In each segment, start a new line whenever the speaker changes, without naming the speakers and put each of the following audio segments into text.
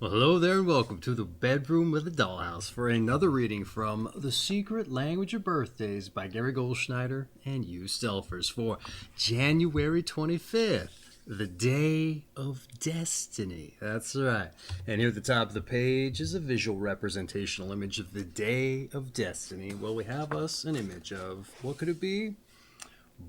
Well, hello there and welcome to the Bedroom with a Dollhouse for another reading from The Secret Language of Birthdays by Gary Goldschneider and you Stelfers for January 25th, the Day of Destiny. That's right. And here at the top of the page is a visual representational image of the Day of Destiny. Well, we have us an image of, what could it be?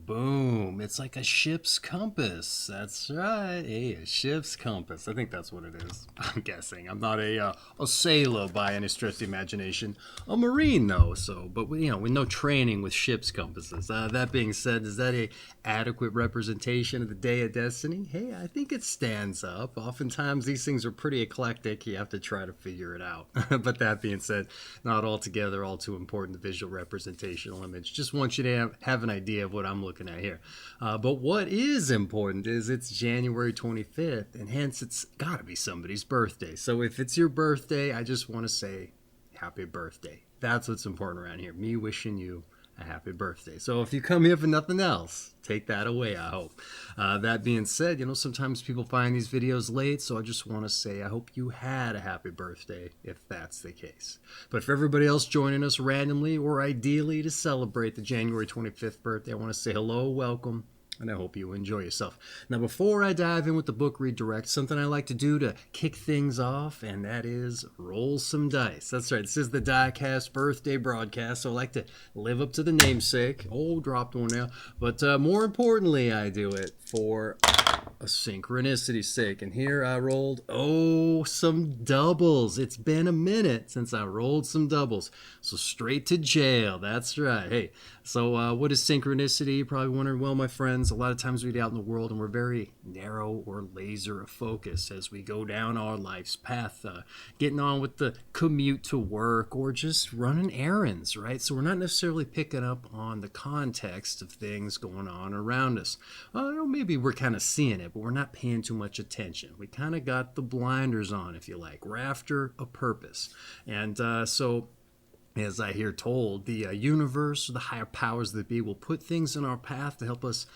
Boom. It's like a ship's compass. That's right. Hey, a ship's compass. I think that's what it is. I'm guessing. I'm not a sailor by any stretch of the imagination. A marine, though. So, but with no training with ship's compasses. That being said, is that a adequate representation of the Day of Destiny? Hey, I think it stands up. Oftentimes, these things are pretty eclectic. You have to try to figure it out. But that being said, not altogether all too important, the visual representational image. Just want you to have an idea of what I'm looking at here. But what is important is it's January 25th, and hence it's got to be somebody's birthday. So if it's your birthday, I just want to say happy birthday. That's what's important around here. Me wishing you a happy birthday. So if you come here for nothing else, take that away, I hope. That being said, sometimes people find these videos late, so I just want to say I hope you had a happy birthday if that's the case. But for everybody else joining us randomly or ideally to celebrate the January 25th birthday, I want to say hello, welcome, and I hope you enjoy yourself. Now, before I dive in with the book redirect, something I like to do to kick things off, and that is roll some dice. That's right. This is the DykASSt birthday broadcast, so I like to live up to the namesake. Oh, dropped one now. But more importantly, I do it for a synchronicity's sake. And here I rolled, some doubles. It's been a minute since I rolled some doubles. So straight to jail. That's right. Hey, so what is synchronicity? You're probably wondering, well, my friends, a lot of times we get out in the world and we're very narrow or laser focused as we go down our life's path, getting on with the commute to work or just running errands, right? So we're not necessarily picking up on the context of things going on around us. Maybe we're kind of seeing it, but we're not paying too much attention. We kind of got the blinders on, if you like. We're after a purpose. And so as I hear told, the universe or the higher powers that be will put things in our path to help us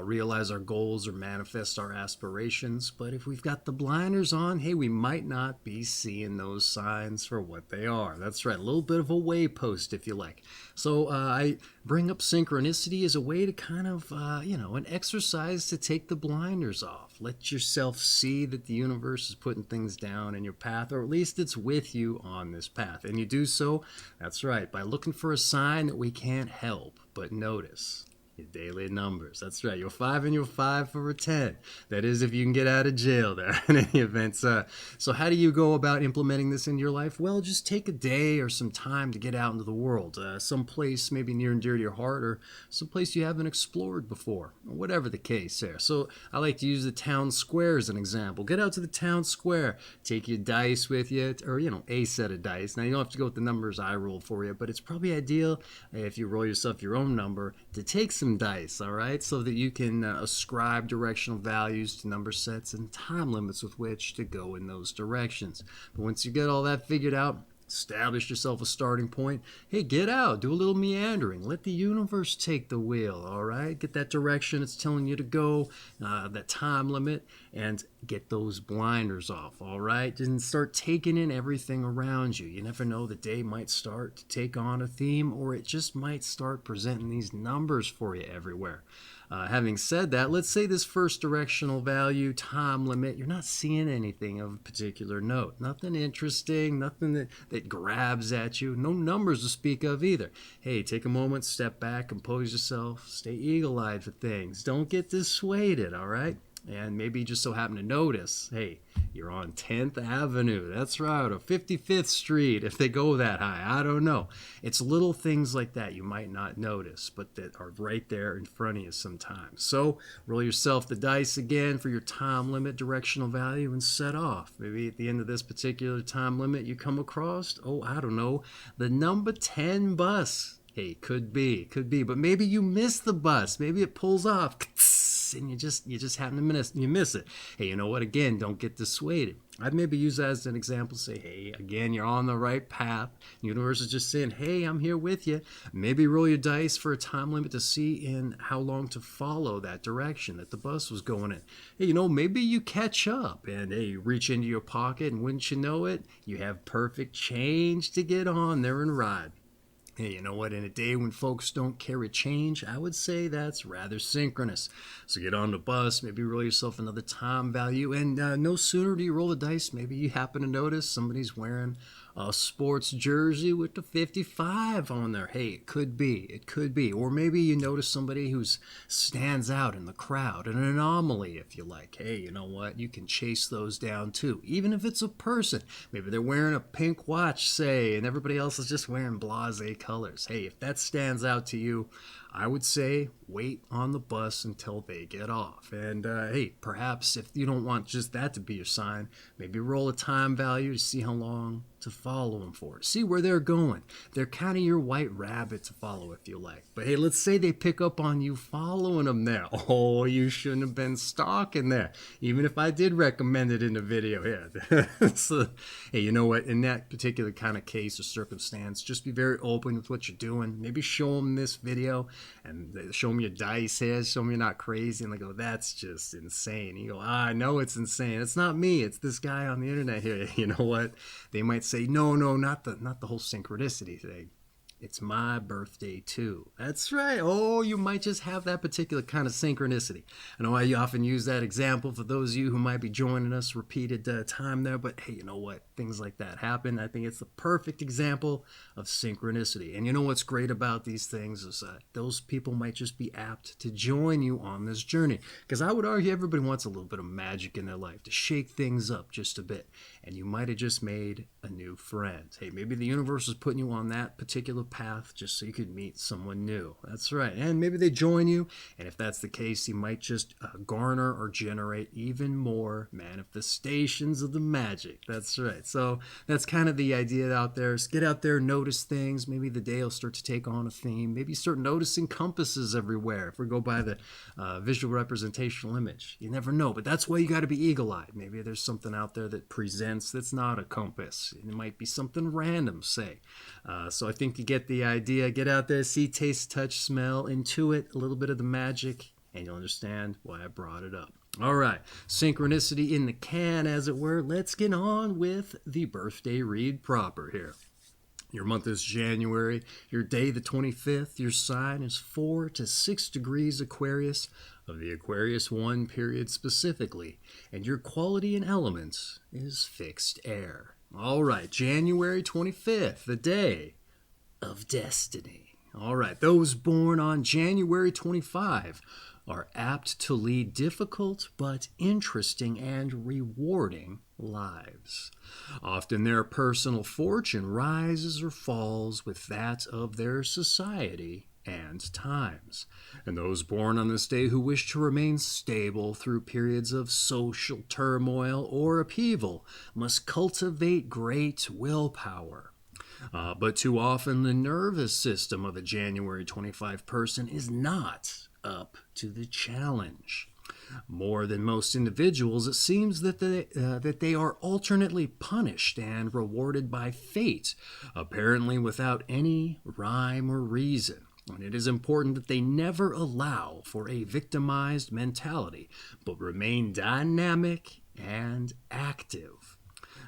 realize our goals or manifest our aspirations. But if we've got the blinders on, hey, we might not be seeing those signs for what they are. That's right, a little bit of a waypost, if you like. So I bring up synchronicity as a way to kind of, an exercise to take the blinders off. Let yourself see that the universe is putting things down in your path, or at least it's with you on this path. And you do so, that's right, by looking for a sign that we can't help but notice. Your daily numbers. That's right. You're 5 and you're 5 for a 10. That is if you can get out of jail there in any event. So how do you go about implementing this in your life? Well, just take a day or some time to get out into the world. Someplace maybe near and dear to your heart, or someplace you haven't explored before, or whatever the case there. So I like to use the town square as an example. Get out to the town square. Take your dice with you, or a set of dice. Now you don't have to go with the numbers I rolled for you, but it's probably ideal if you roll yourself your own number to take some dice, all right, so that you can ascribe directional values to number sets and time limits with which to go in those directions. But once you get all that figured out, establish yourself a starting point. Hey, get out, do a little meandering. Let the universe take the wheel, all right? Get that direction it's telling you to go, that time limit, and get those blinders off, all right? And start taking in everything around you. You never know, the day might start to take on a theme, or it just might start presenting these numbers for you everywhere. Having said that, let's say this first directional value, time limit, you're not seeing anything of a particular note. Nothing interesting, nothing that grabs at you. No numbers to speak of either. Hey, take a moment, step back, compose yourself, stay eagle-eyed for things. Don't get dissuaded, all right? And maybe you just so happen to notice, hey, you're on 10th Avenue. That's right, or 55th Street, if they go that high. I don't know. It's little things like that you might not notice, but that are right there in front of you sometimes. So roll yourself the dice again for your time limit, directional value, and set off. Maybe at the end of this particular time limit, you come across, the number 10 bus. Hey, could be. But maybe you miss the bus. Maybe it pulls off. dice and you just happen to miss it. Hey, you know what? Again, don't get dissuaded. I'd maybe use that as an example. Say, hey, again, you're on the right path. The universe is just saying, hey, I'm here with you. Maybe roll your dice for a time limit to see in how long to follow that direction that the bus was going in. Hey, you know, maybe you catch up and hey, reach into your pocket and wouldn't you know it, you have perfect change to get on there and ride. Hey, you know what? In a day when folks don't carry change, I would say that's rather synchronous. So get on the bus, maybe roll yourself another time value, and no sooner do you roll the dice, maybe you happen to notice somebody's wearing a sports jersey with the 55 on there. Hey, it could be. Or maybe you notice somebody who stands out in the crowd, an anomaly, if you like. Hey, you know what? You can chase those down too, even if it's a person. Maybe they're wearing a pink watch, say, and everybody else is just wearing blasé colors. Hey, if that stands out to you, I would say wait on the bus until they get off. And hey, perhaps if you don't want just that to be your sign, maybe roll a time value to see how long to follow them for. See where they're going. They're kind of your white rabbit to follow if you like. But hey, let's say they pick up on you following them there. Oh, you shouldn't have been stalking there. Even if I did recommend it in the video here. So, hey, you know what? In that particular kind of case or circumstance, just be very open with what you're doing. Maybe show them this video and show them your dice here. Show them you're not crazy. And they go, that's just insane. And you go, I know it's insane. It's not me. It's this guy on the internet here. You know what? They might say, no, not the whole synchronicity thing. It's my birthday too. That's right. Oh, you might just have that particular kind of synchronicity. I know I often use that example for those of you who might be joining us repeated time there, but hey, you know what? Things like that happen. I think it's the perfect example of synchronicity. And you know what's great about these things is those people might just be apt to join you on this journey. Because I would argue everybody wants a little bit of magic in their life to shake things up just a bit. And you might have just made a new friend. Hey, maybe the universe is putting you on that particular path just so you could meet someone new. That's right. And maybe they join you, and if that's the case, you might just garner or generate even more manifestations of the magic. That's right. So that's kind of the idea out there. Is get out there, notice things. Maybe the day will start to take on a theme. Maybe start noticing compasses everywhere. If we go by the visual representational image, you never know. But that's why you got to be eagle-eyed. Maybe there's something out there that presents that's not a compass. It might be something random, say. So I think you get the idea. Get out there, see, taste, touch, smell, intuit a little bit of the magic, and you'll understand why I brought it up. All right, synchronicity in the can, as it were. Let's get on with the birthday read proper here. Your month is January. Your day, the 25th. Your sign is 4 to 6 degrees Aquarius of the Aquarius I period specifically. And your quality and elements is fixed air. All right, January 25th, the day of destiny. All right, those born on January 25 are apt to lead difficult but interesting and rewarding lives. Often their personal fortune rises or falls with that of their society and times. And those born on this day who wish to remain stable through periods of social turmoil or upheaval must cultivate great willpower. But too often the nervous system of a January 25 person is not up to the challenge. More than most individuals, it seems that they are alternately punished and rewarded by fate, apparently without any rhyme or reason. And it is important that they never allow for a victimized mentality, but remain dynamic and active.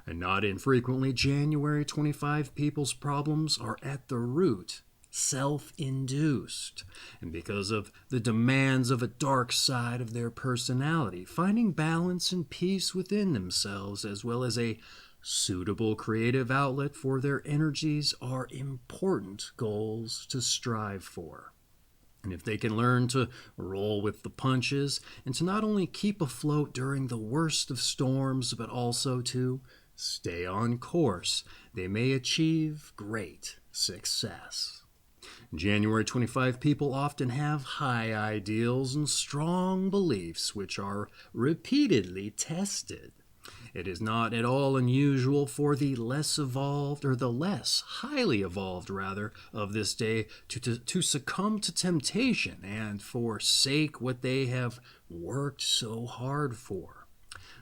And not infrequently, January 25 people's problems are at the root self-induced, and because of the demands of a dark side of their personality, finding balance and peace within themselves as well as a suitable creative outlet for their energies are important goals to strive for. And if they can learn to roll with the punches and to not only keep afloat during the worst of storms, but also to stay on course, they may achieve great success. January 25 people often have high ideals and strong beliefs which are repeatedly tested. It is not at all unusual for the less evolved, or the less highly evolved, rather, of this day to succumb to temptation and forsake what they have worked so hard for.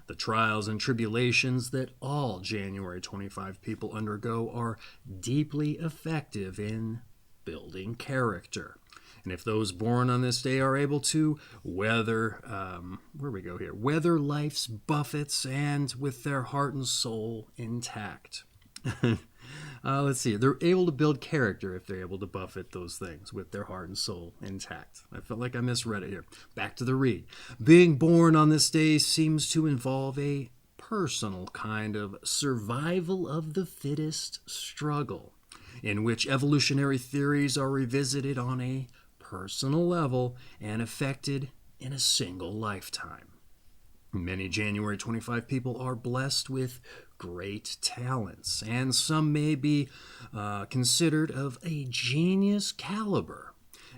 The trials and tribulations that all January 25 people undergo are deeply effective in building character. And if those born on this day are able to weather, weather life's buffets and with their heart and soul intact. Let's see. They're able to build character if they're able to buffet those things with their heart and soul intact. I felt like I misread it here. Back to the read. Being born on this day seems to involve a personal kind of survival of the fittest struggle, in which evolutionary theories are revisited on a personal level and affected in a single lifetime. Many January 25 people are blessed with great talents, and some may be considered of a genius caliber.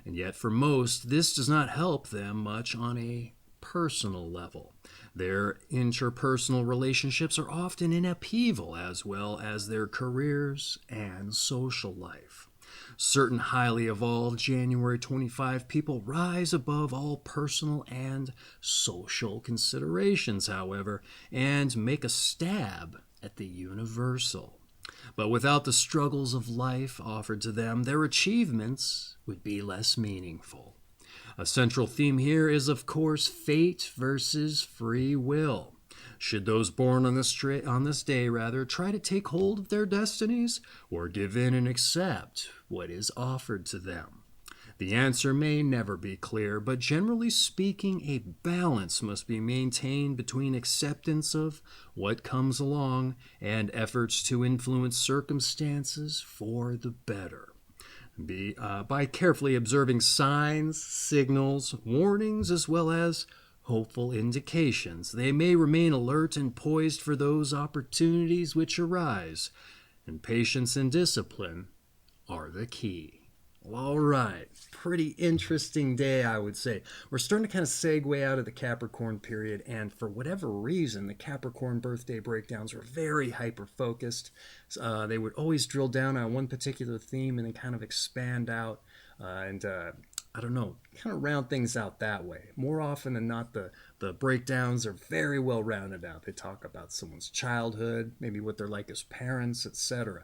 And yet for most, this does not help them much on a personal level. Their interpersonal relationships are often in upheaval, as well as their careers and social life. Certain highly evolved January 25 people rise above all personal and social considerations, however, and make a stab at the universal. But without the struggles of life offered to them, their achievements would be less meaningful. A central theme here is, of course, fate versus free will. Should those born on this day try to take hold of their destinies, or give in and accept what is offered to them? The answer may never be clear, but generally speaking, a balance must be maintained between acceptance of what comes along and efforts to influence circumstances for the better. By carefully observing signs, signals, warnings, as well as hopeful indications, they may remain alert and poised for those opportunities which arise, and patience and discipline are the key. All right, pretty interesting day, I would say. We're starting to kind of segue out of the Capricorn period, and for whatever reason, the Capricorn birthday breakdowns were very hyper-focused. They would always drill down on one particular theme and then kind of expand out, I don't know, kind of round things out that way. More often than not, the breakdowns are very well rounded out. They talk about someone's childhood, maybe what they're like as parents, etc.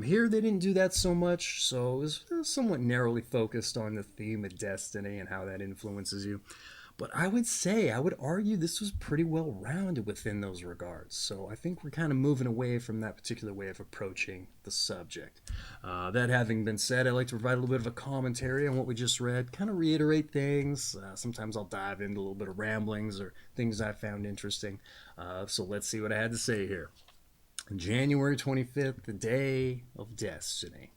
Here, they didn't do that so much, so it was somewhat narrowly focused on the theme of destiny and how that influences you. But I would argue this was pretty well rounded within those regards. So I think we're kind of moving away from that particular way of approaching the subject. That having been said, I'd like to provide a little bit of a commentary on what we just read, kind of reiterate things. Sometimes I'll dive into a little bit of ramblings or things I found interesting. So let's see what I had to say here. January 25th, the day of destiny.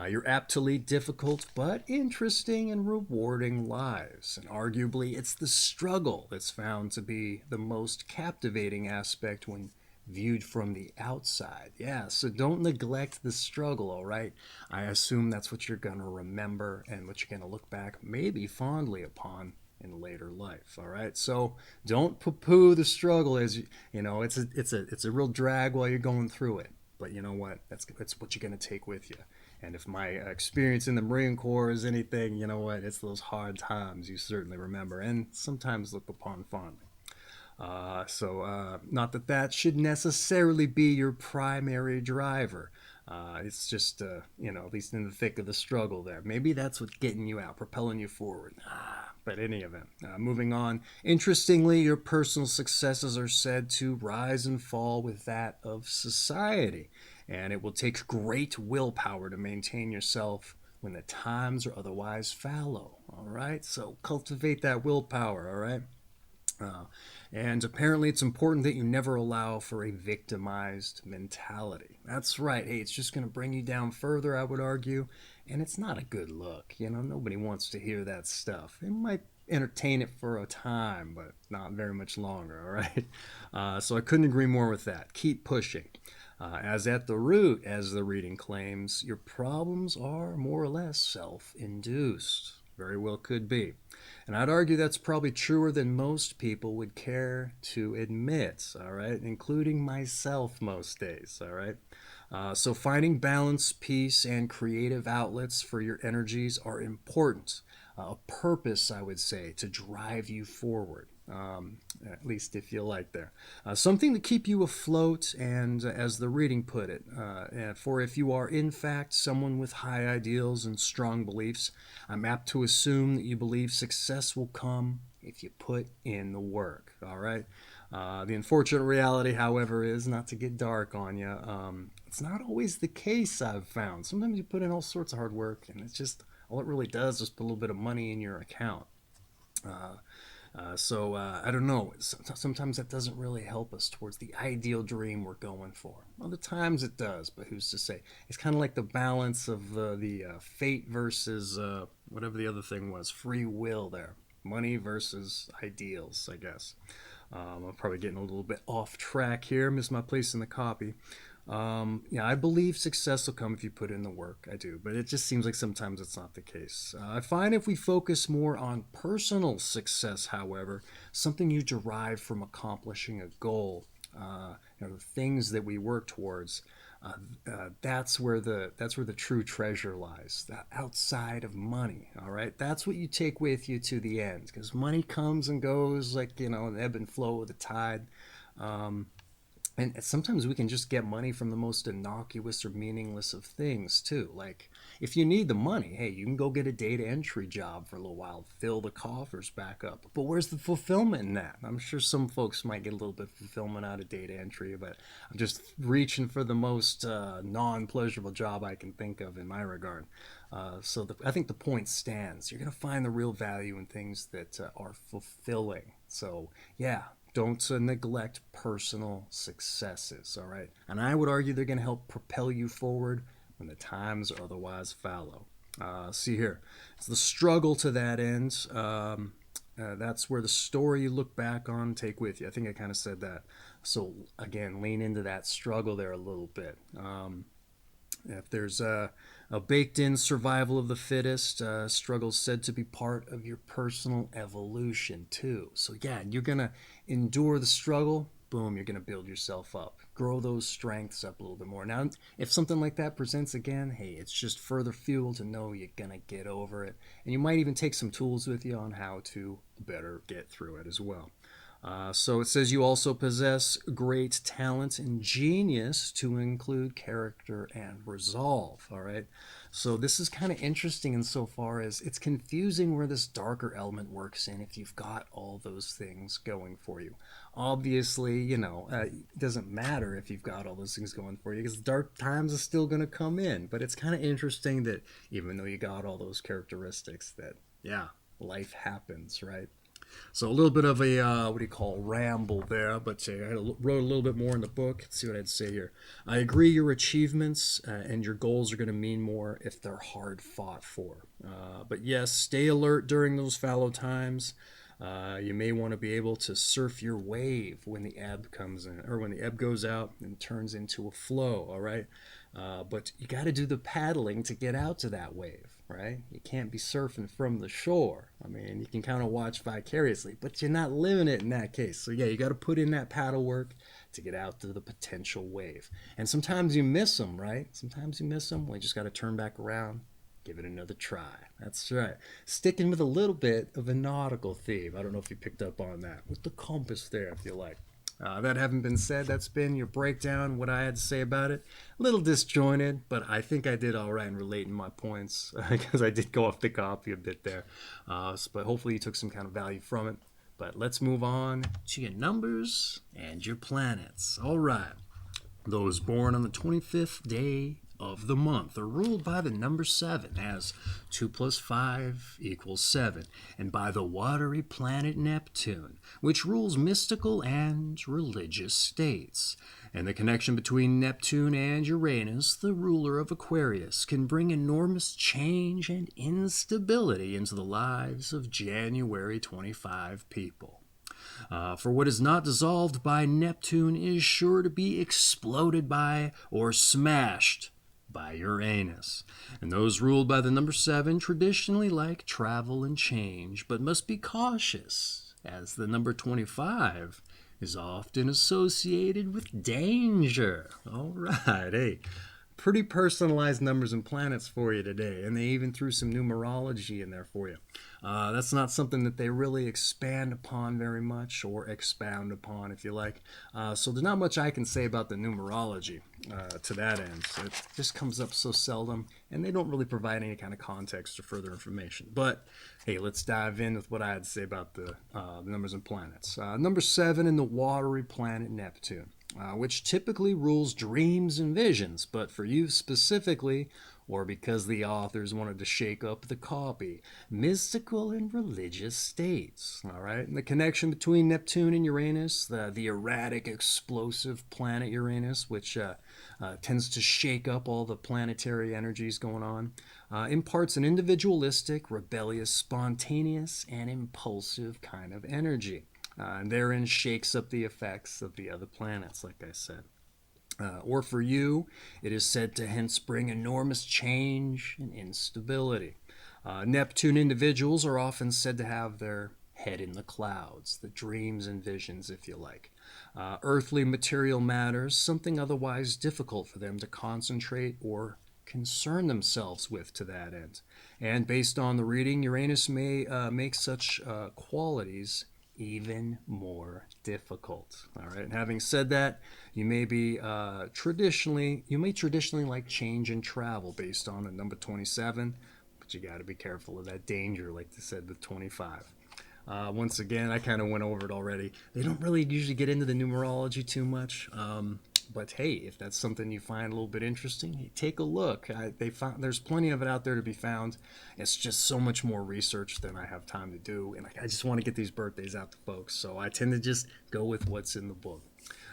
You're apt to lead difficult but interesting and rewarding lives. And arguably, it's the struggle that's found to be the most captivating aspect when viewed from the outside. Yeah, so don't neglect the struggle, all right? I assume that's what you're going to remember and what you're going to look back maybe fondly upon in later life, all right? So don't poo-poo the struggle, as you know, it's a real drag while you're going through it. But you know what? That's what you're going to take with you. And if my experience in the Marine Corps is anything, you know what? It's those hard times you certainly remember and sometimes look upon fondly. Not that should necessarily be your primary driver. It's just, at least in the thick of the struggle there. Maybe that's what's getting you out, propelling you forward. But in any event, moving on. Interestingly, your personal successes are said to rise and fall with that of society. And it will take great willpower to maintain yourself when the times are otherwise fallow. All right? So cultivate that willpower, all right? And apparently it's important that you never allow for a victimized mentality. That's right. Hey, it's just going to bring you down further, I would argue. And it's not a good look. Nobody wants to hear that stuff. It might entertain it for a time, but not very much longer, all right? So I couldn't agree more with that. Keep pushing. As at the root, as the reading claims, your problems are more or less self-induced. Very well could be. And I'd argue that's probably truer than most people would care to admit, all right, including myself most days, all right? So finding balance, peace, and creative outlets for your energies are important. A purpose, I would say, to drive you forward. At least if you like there. Something to keep you afloat, and as the reading put it, for if you are in fact someone with high ideals and strong beliefs, I'm apt to assume that you believe success will come if you put in the work. All right. The unfortunate reality, however, is not to get dark on you. It's not always the case, I've found. Sometimes you put in all sorts of hard work, and it's just all it really does is put a little bit of money in your account. So I don't know. Sometimes that doesn't really help us towards the ideal dream we're going for. Other times it does, but who's to say? It's kind of like the balance of the fate versus whatever the other thing was, free will there. Money versus ideals, I guess. I'm probably getting a little bit off track here. Missed my place in the copy. Yeah, I believe success will come if you put in the work. I do, but it just seems like sometimes it's not the case. I find if we focus more on personal success, however, something you derive from accomplishing a goal, the things that we work towards, that's where the true treasure lies. Outside of money, all right. That's what you take with you to the end, because money comes and goes like an ebb and flow of the tide. And sometimes we can just get money from the most innocuous or meaningless of things, too. Like, if you need the money, hey, you can go get a data entry job for a little while, fill the coffers back up. But where's the fulfillment in that? I'm sure some folks might get a little bit of fulfillment out of data entry, but I'm just reaching for the most non-pleasurable job I can think of in my regard. I think the point stands. You're going to find the real value in things that are fulfilling. So, yeah. Don't neglect personal successes, all right? And I would argue they're going to help propel you forward when the times are otherwise fallow. See here, it's the struggle to that end. That's where the story you look back on, take with you. I think I kind of said that. So, again, lean into that struggle there a little bit. If there's a baked-in survival of the fittest, struggle's said to be part of your personal evolution, too. So, yeah, you're going to endure the struggle. Boom, you're going to build yourself up. Grow those strengths up a little bit more. Now, if something like that presents again, hey, it's just further fuel to know you're going to get over it. And you might even take some tools with you on how to better get through it as well. So it says you also possess great talent and genius, to include character and resolve. All right. So this is kind of interesting insofar as it's confusing where this darker element works in if you've got all those things going for you. Obviously, it doesn't matter if you've got all those things going for you, because dark times are still going to come in. But it's kind of interesting that even though you got all those characteristics, that, yeah, life happens, right? So a little bit of a, ramble there, but I wrote a little bit more in the book. Let's see what I'd say here. I agree your achievements and your goals are going to mean more if they're hard fought for. But yes, stay alert during those fallow times. You may want to be able to surf your wave when the ebb comes in, or when the ebb goes out and turns into a flow, all right? But you got to do the paddling to get out to that wave, right? You can't be surfing from the shore. I mean, you can kind of watch vicariously, but you're not living it in that case. So yeah, you got to put in that paddle work to get out to the potential wave. And sometimes you miss them, right? Sometimes you miss them. Well, you just got to turn back around, give it another try. That's right. Sticking with a little bit of a nautical theme. I don't know if you picked up on that. With the compass there, if you like. That having been said, that's been your breakdown, what I had to say about it. A little disjointed, but I think I did all right in relating my points, because I did go off the copy a bit there. But hopefully you took some kind of value from it. But let's move on to your numbers and your planets. All right. Those born on the 25th day of the month are ruled by the number 7, as 2 + 5 = 7, and by the watery planet Neptune, which rules mystical and religious states. And the connection between Neptune and Uranus, the ruler of Aquarius, can bring enormous change and instability into the lives of January 25 people. For what is not dissolved by Neptune is sure to be exploded by or smashed by Uranus. And those ruled by the number 7 traditionally like travel and change, but must be cautious, as the number 25 is often associated with danger. All right, hey, pretty personalized numbers and planets for you today, and they even threw some numerology in there for you. That's not something that they really expand upon very much, or expound upon, if you like. So there's not much I can say about the numerology to that end. So it just comes up so seldom, and they don't really provide any kind of context or further information. But hey, let's dive in with what I had to say about the numbers and planets. Number 7 in the watery planet Neptune. Which typically rules dreams and visions, but for you specifically, or because the authors wanted to shake up the copy, mystical and religious states. All right, and the connection between Neptune and Uranus, the erratic, explosive planet Uranus, which tends to shake up all the planetary energies going on, imparts an individualistic, rebellious, spontaneous, and impulsive kind of energy. And therein shakes up the effects of the other planets, like I said. Or for you, it is said to hence bring enormous change and instability. Neptune individuals are often said to have their head in the clouds, the dreams and visions, if you like. Earthly material matters, something otherwise difficult for them to concentrate or concern themselves with to that end. And based on the reading, Uranus may make such qualities even more difficult. All right. And having said that, you may traditionally like change and travel based on the number 27, but you got to be careful of that danger, like they said with 25. Once again, I kind of went over it already. They don't really usually get into the numerology too much. But hey, if that's something you find a little bit interesting, hey, take a look. There's plenty of it out there to be found. It's just so much more research than I have time to do, and I just want to get these birthdays out to folks, so I tend to just go with what's in the book.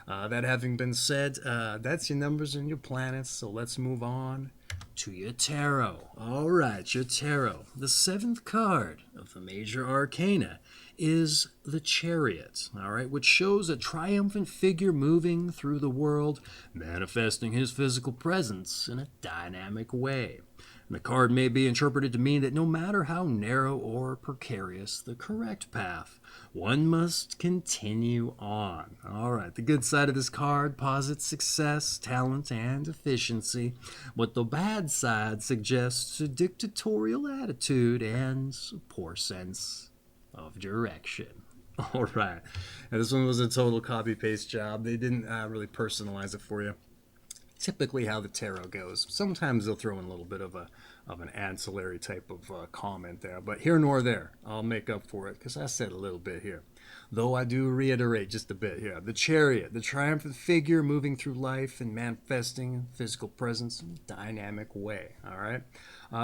That having been said, that's your numbers and your planets, so let's move on to your tarot. All right, your tarot. The 7th card of the major arcana is the Chariot, all right, which shows a triumphant figure moving through the world, manifesting his physical presence in a dynamic way. And the card may be interpreted to mean that no matter how narrow or precarious the correct path, one must continue on. All right, the good side of this card posits success, talent, and efficiency, but the bad side suggests a dictatorial attitude and a poor sense of direction. All right, and this one was a total copy-paste job. They didn't really personalize it for you. Typically how the tarot goes. Sometimes they'll throw in a little bit of an ancillary type of comment there, but here nor there. I'll make up for it because I said a little bit here. Though I do reiterate just a bit here. The Chariot, the triumphant figure moving through life and manifesting physical presence in a dynamic way. All right,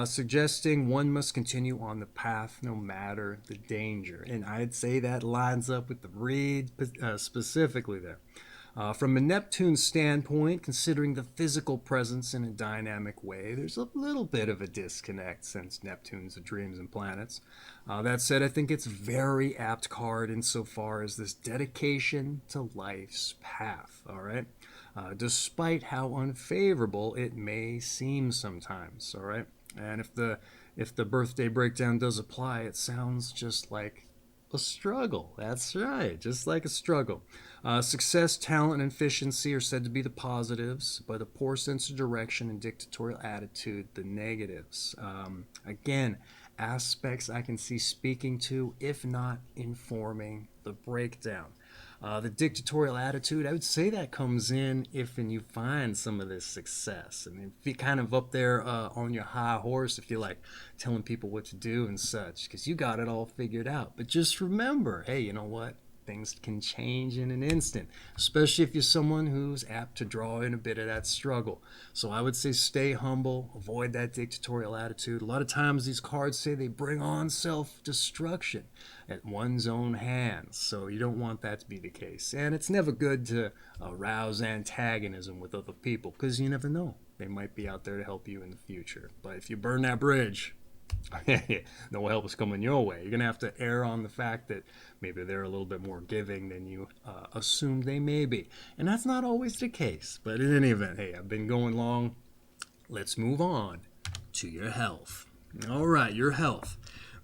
suggesting one must continue on the path no matter the danger. And I'd say that lines up with the read specifically there. From a Neptune standpoint, considering the physical presence in a dynamic way, there's a little bit of a disconnect since Neptune's the dreams and planets. That said, I think it's a very apt card insofar as this dedication to life's path, all right? Despite how unfavorable it may seem sometimes, all right? And if the birthday breakdown does apply, it sounds just like a struggle. That's right, just like a struggle. Success, talent, and efficiency are said to be the positives, but a poor sense of direction and dictatorial attitude, the negatives. Again, aspects I can see speaking to, if not informing, the breakdown. The dictatorial attitude, I would say that comes in if and you find some of this success. I mean, if you're kind of up there on your high horse, if you're like telling people what to do and such, because you got it all figured out. But just remember, hey, you know what? Things can change in an instant, especially if you're someone who's apt to draw in a bit of that struggle. So I would say stay humble, avoid that dictatorial attitude. A lot of times these cards say they bring on self-destruction at one's own hands, so you don't want that to be the case. And it's never good to arouse antagonism with other people, because you never know. They might be out there to help you in the future. But if you burn that bridge, no help is coming your way. You're going to have to err on the fact that maybe they're a little bit more giving than you assumed they may be. And that's not always the case. But in any event, hey, I've been going long. let's move on to your health. All right, your health.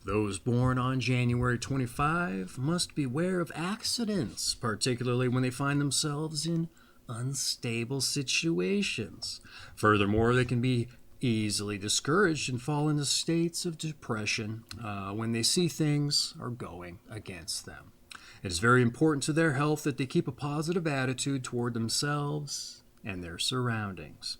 Those born on January 25 must beware of accidents, particularly when they find themselves in unstable situations. Furthermore, they can be easily discouraged and fall into states of depression when they see things are going against them. It is very important to their health that they keep a positive attitude toward themselves and their surroundings.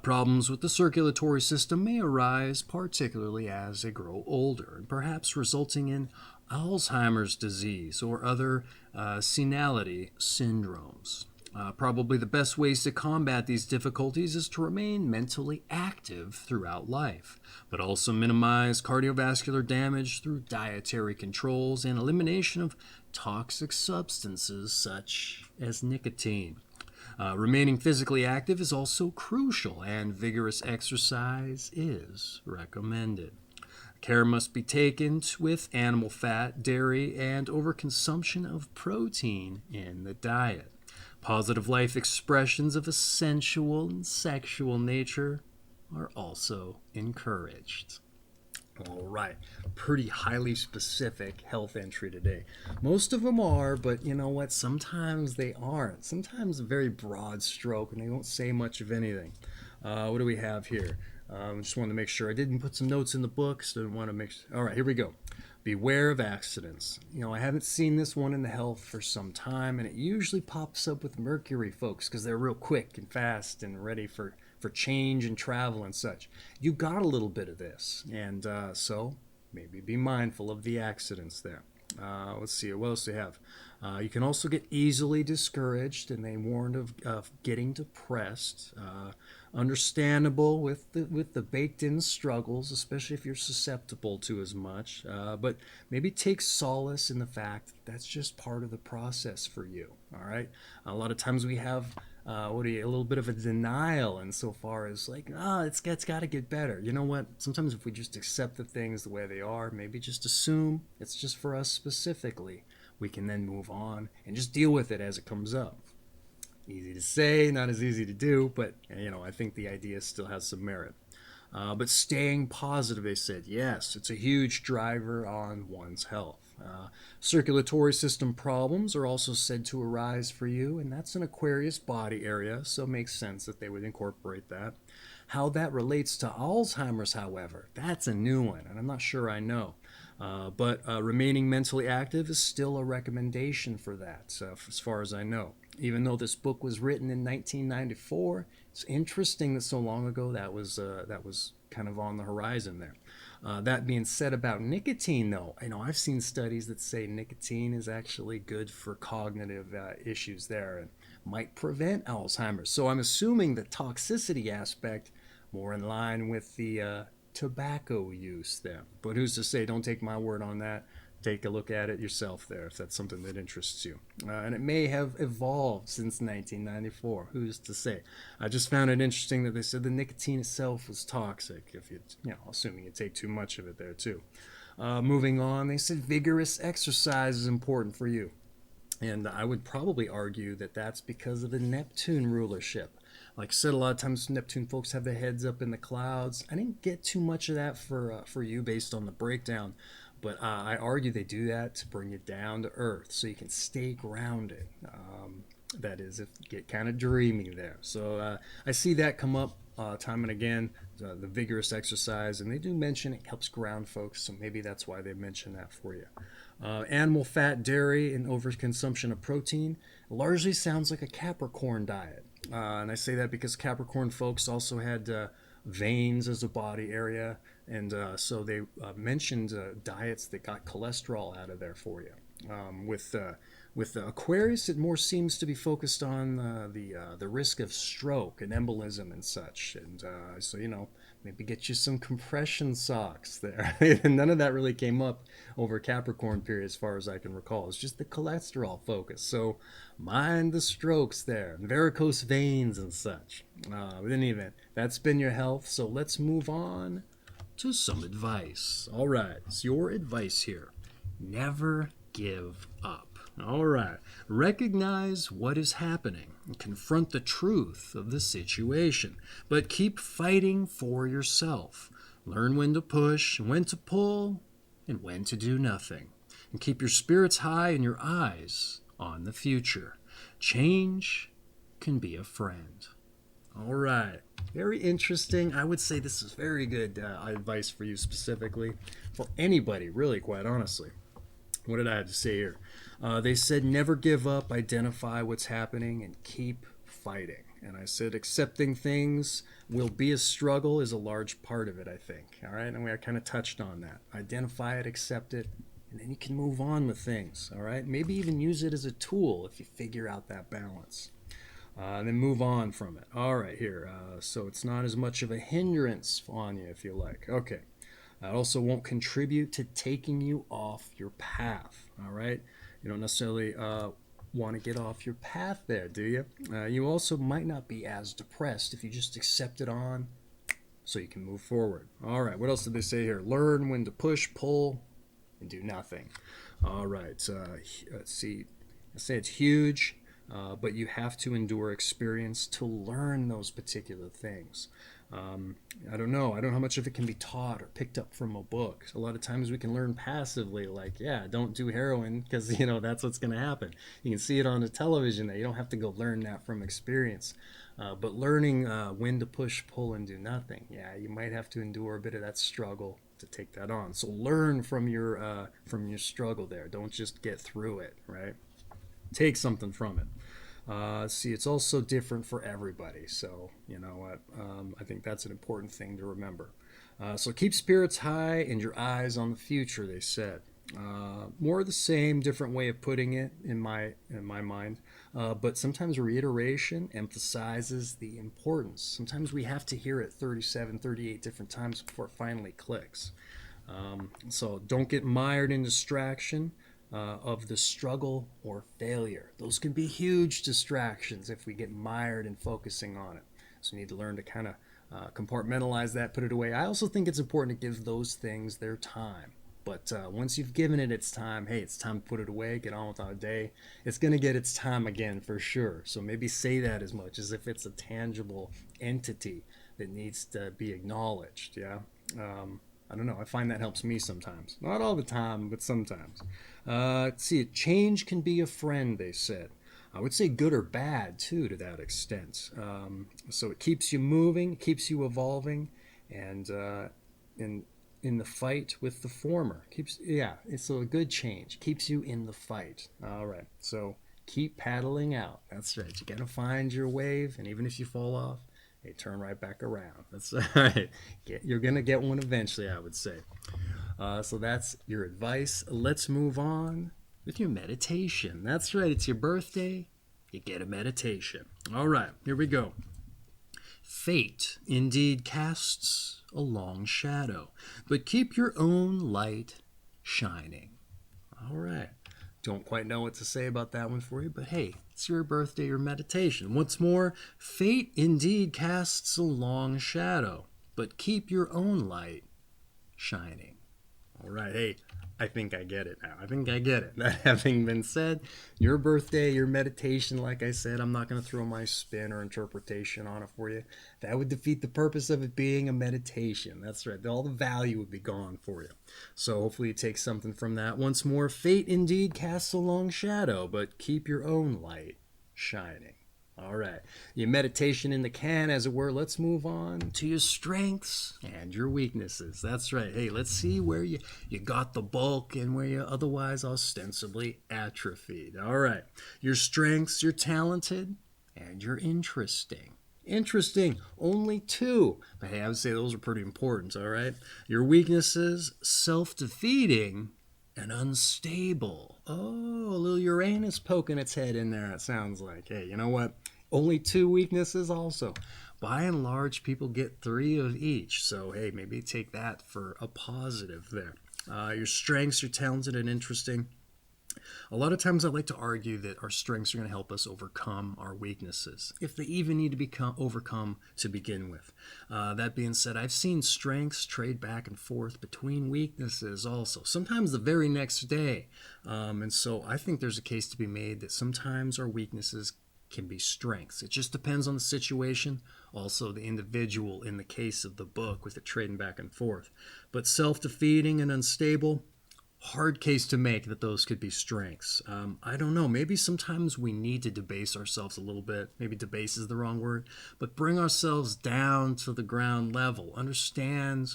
Problems with the circulatory system may arise, particularly as they grow older, and perhaps resulting in Alzheimer's disease or other senility syndromes. Probably the best ways to combat these difficulties is to remain mentally active throughout life, but also minimize cardiovascular damage through dietary controls and elimination of toxic substances such as nicotine. Remaining physically active is also crucial, and vigorous exercise is recommended. Care must be taken with animal fat, dairy, and overconsumption of protein in the diet. Positive life expressions of a sensual and sexual nature are also encouraged. All right, pretty highly specific health entry today. Most of them are, but you know what? Sometimes they aren't. Sometimes a very broad stroke, and they don't say much of anything. What do we have here? Just wanted to make sure I didn't put some notes in the books. Didn't want to make sure. All right, here we go. Beware of accidents. You know, I haven't seen this one in the health for some time, and it usually pops up with Mercury folks because they're real quick and fast and ready for change and travel and such. You got a little bit of this, and so maybe be mindful of the accidents there. Let's see, what else do they have? You can also get easily discouraged, and they warned of getting depressed. Understandable with the baked-in struggles, especially if you're susceptible to as much. But maybe take solace in the fact that that's just part of the process for you. All right. A lot of times we have a little bit of a denial insofar as like, it's got to get better. You know what? Sometimes if we just accept the things the way they are, maybe just assume it's just for us specifically, we can then move on and just deal with it as it comes up. Easy to say, not as easy to do, but you know, I think the idea still has some merit. But staying positive, they said, yes, it's a huge driver on one's health. Circulatory system problems are also said to arise for you, and that's an Aquarius body area, so it makes sense that they would incorporate that. How that relates to Alzheimer's, however, that's a new one, and I'm not sure I know. But remaining mentally active is still a recommendation for that, as far as I know. Even though this book was written in 1994, it's interesting that so long ago that was kind of on the horizon there. That being said about nicotine, though, I've seen studies that say nicotine is actually good for cognitive issues there and might prevent Alzheimer's. So I'm assuming the toxicity aspect more in line with the tobacco use there. But who's to say? Don't take my word on that. Take a look at it yourself there if that's something that interests you. And it may have evolved since 1994. Who's to say? I just found it interesting that they said the nicotine itself was toxic, if assuming you take too much of it there too. Moving on, they said vigorous exercise is important for you. And I would probably argue that that's because of the Neptune rulership. Like I said, a lot of times Neptune folks have their heads up in the clouds. I didn't get too much of that for you based on the breakdown. But I argue they do that to bring you down to earth so you can stay grounded. That is, if you get kind of dreamy there. So I see that come up time and again, the vigorous exercise. And they do mention it helps ground folks, so maybe that's why they mention that for you. Animal fat, dairy, and overconsumption of protein largely sounds like a Capricorn diet. And I say that because Capricorn folks also had veins as a body area. And so they mentioned diets that got cholesterol out of there for you. With Aquarius, it more seems to be focused on the risk of stroke and embolism and such. And so, maybe get you some compression socks there. None of that really came up over Capricorn period as far as I can recall. It's just the cholesterol focus. So mind the strokes there, varicose veins and such. But in any event, that's been your health. So let's move on to some advice. All right, it's your advice here. Never give up. All right, Recognize what is happening and confront the truth of the situation, but keep fighting for yourself. Learn when to push, when to pull, and when to do nothing. And keep your spirits high and your eyes on the future. Change can be a friend. All right. Very interesting. I would say this is very good advice for you specifically. For anybody, really, quite honestly. What did I have to say here? They said never give up, identify what's happening, and keep fighting. And I said accepting things will be a struggle is a large part of it, I think. All right, and I kind of touched on that. Identify it, accept it, and then you can move on with things. All right, maybe even use it as a tool if you figure out that balance. And then move on from it. All right, here. So it's not as much of a hindrance on you, if you like. Okay. It also won't contribute to taking you off your path. All right. You don't necessarily want to get off your path there, do you? You also might not be as depressed if you just accept it on so you can move forward. All right. What else did they say here? Learn when to push, pull, and do nothing. All right. Let's see. I say it's huge. But you have to endure experience to learn those particular things. I don't know how much of it can be taught or picked up from a book. A lot of times we can learn passively, like, yeah, don't do heroin because, that's what's going to happen. You can see it on the television that you don't have to go learn that from experience. But learning when to push, pull, and do nothing, yeah, you might have to endure a bit of that struggle to take that on. So learn from your struggle there. Don't just get through it, right? Take something from it. See, it's also different for everybody. So, you know what? I think that's an important thing to remember. So keep spirits high and your eyes on the future, they said. More of the same, different way of putting it in my mind. But sometimes reiteration emphasizes the importance. Sometimes we have to hear it 37, 38 different times before it finally clicks. So don't get mired in distraction. Of the struggle or failure. Those can be huge distractions if we get mired in focusing on it. So we need to learn to kind of compartmentalize that, put it away. I also think it's important to give those things their time. But once you've given it its time, hey, it's time to put it away, get on with our day. It's going to get its time again for sure. So maybe say that as much as if it's a tangible entity that needs to be acknowledged, yeah? I don't know. I find that helps me sometimes. Not all the time, but sometimes. See, change can be a friend, they said. I would say good or bad, too, to that extent. So it keeps you moving, keeps you evolving, and in the fight with the former. It's a good change. Keeps you in the fight. All right. So keep paddling out. That's right. You got to find your wave, and even if you fall off, they turn right back around. That's all right. You're going to get one eventually, I would say. So that's your advice. Let's move on with your meditation. That's right. It's your birthday. You get a meditation. All right. Here we go. Fate indeed casts a long shadow, but keep your own light shining. All right. Don't quite know what to say about that one for you, but hey, it's your birthday, your meditation. Once more, fate indeed casts a long shadow, but keep your own light shining. All right, hey, I think I get it now. I think I get it. That having been said, your birthday, your meditation, like I said, I'm not going to throw my spin or interpretation on it for you. That would defeat the purpose of it being a meditation. That's right. All the value would be gone for you. So hopefully you take something from that. Once more, fate indeed casts a long shadow, but keep your own light shining. All right, your meditation in the can, as it were. Let's move on to your strengths and your weaknesses. That's right. Hey, let's see where you got the bulk and where you otherwise ostensibly atrophied. All right, your strengths, you're talented and you're interesting. Interesting, only 2. But hey, I would say those are pretty important, all right? Your weaknesses, self-defeating and unstable. Oh, a little Uranus poking its head in there, it sounds like. Hey, you know what? Only 2 weaknesses also. By and large, people get 3 of each. So, hey, maybe take that for a positive there. Your strengths, you're talented and interesting. A lot of times I like to argue that our strengths are going to help us overcome our weaknesses, if they even need to become overcome to begin with. That being said, I've seen strengths trade back and forth between weaknesses also, sometimes the very next day. And so I think there's a case to be made that sometimes our weaknesses can be strengths. It just depends on the situation, also the individual in the case of the book with it trading back and forth. But self-defeating and unstable, hard case to make that those could be strengths. I don't know. Maybe sometimes we need to debase ourselves a little bit. Maybe debase is the wrong word, but bring ourselves down to the ground level. Understand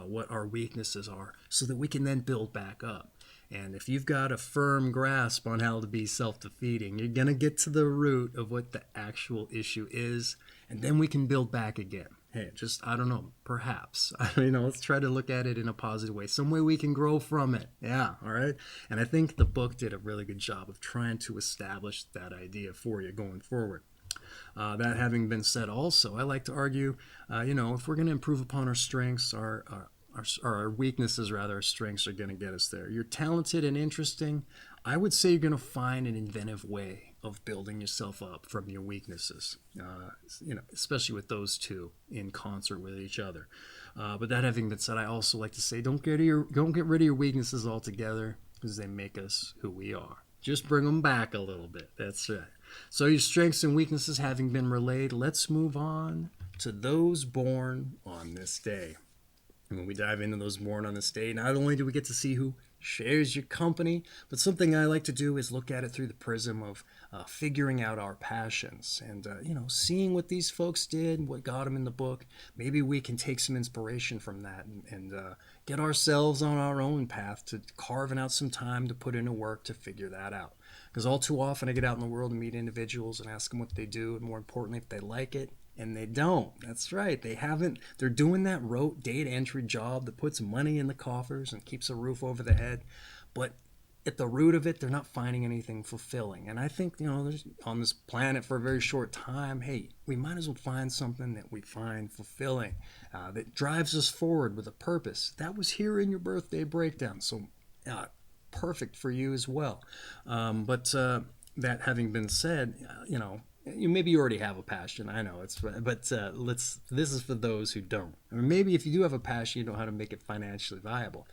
what our weaknesses are so that we can then build back up. And if you've got a firm grasp on how to be self-defeating, you're going to get to the root of what the actual issue is, and then we can build back again. Hey, just, I don't know, perhaps. Let's try to look at it in a positive way. Some way we can grow from it. Yeah, all right? And I think the book did a really good job of trying to establish that idea for you going forward. That having been said also, I like to argue, if we're going to improve upon our strengths, our weaknesses, rather, our strengths are going to get us there. You're talented and interesting. I would say you're going to find an inventive way of building yourself up from your weaknesses, especially with those two in concert with each other. But that having been said, I also like to say don't get rid of your weaknesses altogether, because they make us who we are. Just bring them back a little bit. That's right. So your strengths and weaknesses having been relayed, let's move on to those born on this day. And when we dive into those born on this day, not only do we get to see who shares your company, but something I like to do is look at it through the prism of figuring out our passions and, seeing what these folks did, what got them in the book. Maybe we can take some inspiration from that and get ourselves on our own path to carving out some time to put into work to figure that out. Because all too often I get out in the world and meet individuals and ask them what they do, and more importantly, if they like it. And they don't. That's right. They haven't. They're doing that rote data entry job that puts money in the coffers and keeps a roof over the head. But at the root of it, they're not finding anything fulfilling. And I think, there's, on this planet for a very short time, hey, we might as well find something that we find fulfilling, that drives us forward with a purpose. That was here in your birthday breakdown. So perfect for you as well. But that having been said, maybe you already have a passion. I know but this is for those who don't. Maybe if you do have a passion, you know how to make it financially viable.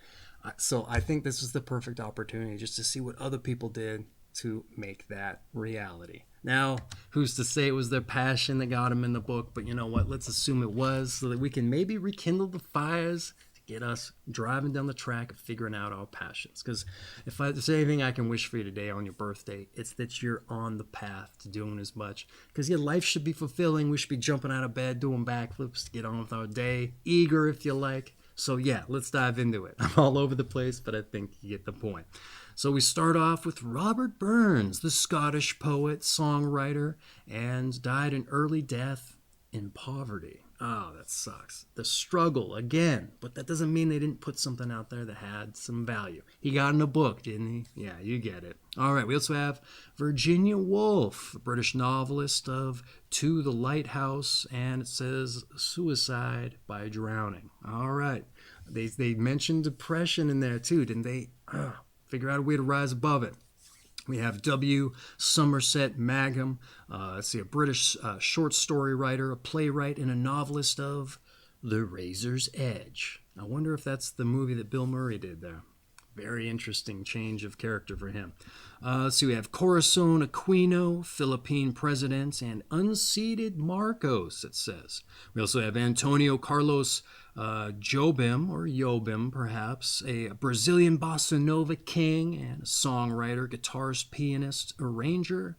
So I think this is the perfect opportunity just to see what other people did to make that reality. Now, who's to say it was their passion that got them in the book? But you know what? Let's assume it was, so that we can maybe rekindle the fires, get us driving down the track of figuring out our passions. Because if there's anything I can wish for you today on your birthday, it's that you're on the path to doing as much. Because your life should be fulfilling. We should be jumping out of bed, doing backflips to get on with our day. Eager, if you like. So yeah, let's dive into it. I'm all over the place, but I think you get the point. So we start off with Robert Burns, the Scottish poet, songwriter, and died an early death in poverty. Oh, that sucks. The struggle again, but that doesn't mean they didn't put something out there that had some value. He got in a book, didn't he? Yeah, you get it. All right, we also have Virginia Woolf, a British novelist of To the Lighthouse, and it says Suicide by Drowning. All right. They mentioned depression in there too, didn't they? Figure out a way to rise above it. We have W. Somerset Maugham, a British short story writer, a playwright, and a novelist of The Razor's Edge. I wonder if that's the movie that Bill Murray did there. Very interesting change of character for him. We have Corazon Aquino, Philippine president, and unseated Marcos, it says. We also have Antonio Carlos Jobim, or Jobim perhaps, a Brazilian bossa nova king and a songwriter, guitarist, pianist, arranger,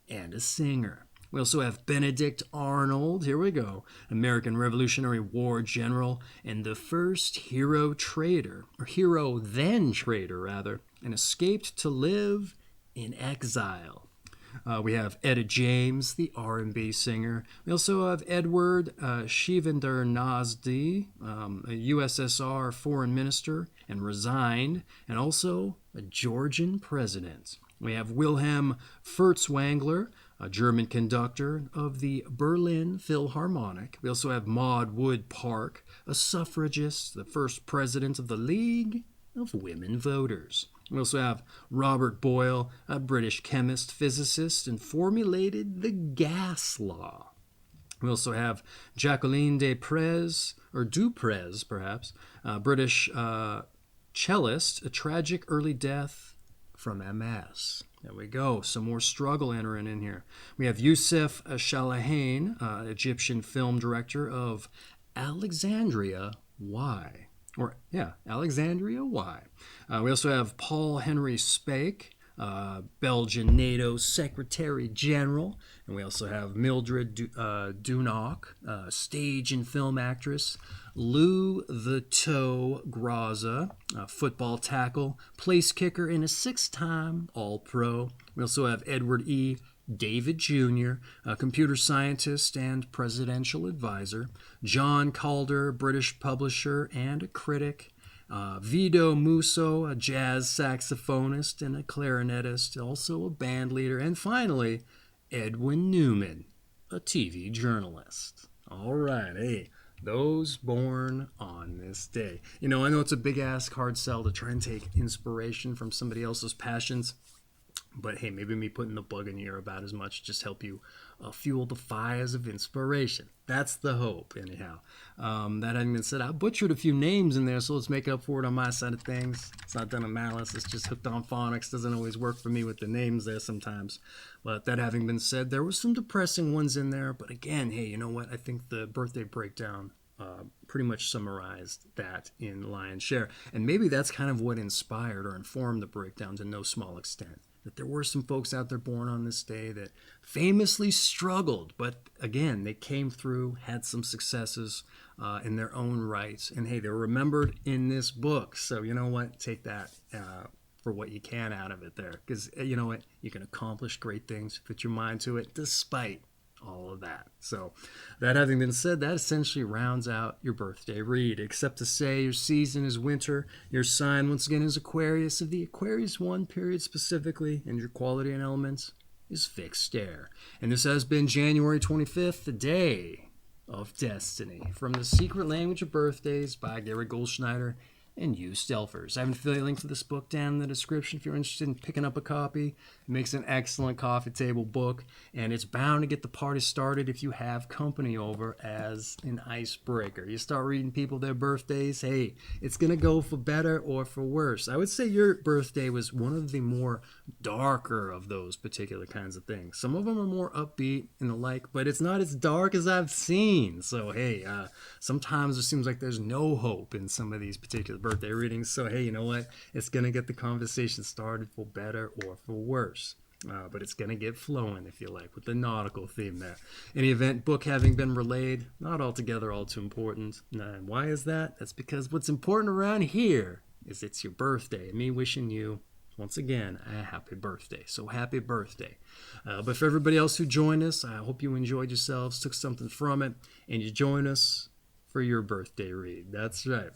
and a singer. We also have Benedict Arnold, here we go, American Revolutionary War general and the first hero then trader, and escaped to live in exile. We have Etta James, the R&B singer. We also have Edward Shevardnadze, a USSR foreign minister and resigned, and also a Georgian president. We have Wilhelm Furtwängler, a German conductor of the Berlin Philharmonic. We also have Maud Wood Park, a suffragist, the first president of the League of Women Voters. We also have Robert Boyle, a British chemist, physicist, and formulated the gas law. We also have Jacqueline Duprez, perhaps, British cellist, a tragic early death from MS. There we go. Some more struggle entering in here. We have Youssef Chalahain, Egyptian film director of Alexandria Y. Alexandria Y. We also have Paul Henry Spake, Belgian NATO Secretary General. And we also have Mildred Dunock, stage and film actress. Lou the Toe Graza, football tackle, place kicker, and a 6-time All-Pro. We also have Edward E. David Jr., a computer scientist and presidential advisor. John Calder, British publisher and a critic. Vito Musso, a jazz saxophonist and a clarinetist, also a band leader. And finally, Edwin Newman, a TV journalist. All right, hey, those born on this day. I know it's a big-ass hard sell to try and take inspiration from somebody else's passions. But hey, maybe me putting the bug in your ear about as much just help you fuel the fires of inspiration. That's the hope, anyhow. That having been said, I butchered a few names in there, so let's make up for it on my side of things. It's not done in malice. It's just hooked on phonics. Doesn't always work for me with the names there sometimes. But that having been said, there were some depressing ones in there. But again, hey, you know what? I think the birthday breakdown pretty much summarized that in lion's share. And maybe that's kind of what inspired or informed the breakdown to no small extent. That there were some folks out there born on this day that famously struggled, but again, they came through, had some successes in their own right, and hey, they're remembered in this book. So you know what? Take that for what you can out of it there, because you know what? You can accomplish great things, put your mind to it, despite all of that. So that having been said, that essentially rounds out your birthday read, except to say your season is winter, your sign once again is Aquarius of the Aquarius I period specifically, and your quality and elements is fixed air. And this has been January 25th, the day of destiny, from The Secret Language of Birthdays by Gary Goldschneider and you Stelfers. I have an affiliate link for this book down in the description if you're interested in picking up a copy. It makes an excellent coffee table book, and it's bound to get the party started if you have company over as an icebreaker. You start reading people their birthdays, hey, it's going to go for better or for worse. I would say your birthday was one of the more darker of those particular kinds of things. Some of them are more upbeat and the like, but it's not as dark as I've seen. So, hey, sometimes it seems like there's no hope in some of these particular birthday readings. So, hey, you know what? It's going to get the conversation started for better or for worse. But it's going to get flowing, if you like, with the nautical theme there. In the event, book having been relayed, not altogether all too important. And why is that? That's because what's important around here is it's your birthday. And me wishing you, once again, a happy birthday. So happy birthday. But for everybody else who joined us, I hope you enjoyed yourselves, took something from it, and you join us for your birthday read. That's right.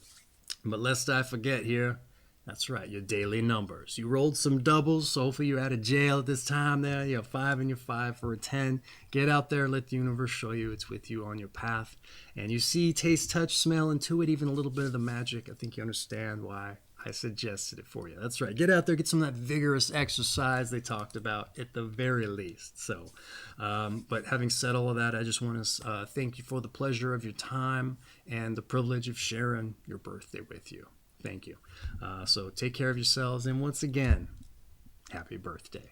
But lest I forget here, that's right, your daily numbers. You rolled some doubles, so hopefully you're out of jail at this time there. You have 5 and you're 5 for a 10. Get out there, let the universe show you it's with you on your path. And you see, taste, touch, smell, intuit, even a little bit of the magic. I think you understand why I suggested it for you. That's right. Get out there, get some of that vigorous exercise they talked about at the very least. So, but having said all of that, I just want to thank you for the pleasure of your time and the privilege of sharing your birthday with you. Thank you. So take care of yourselves. And once again, happy birthday.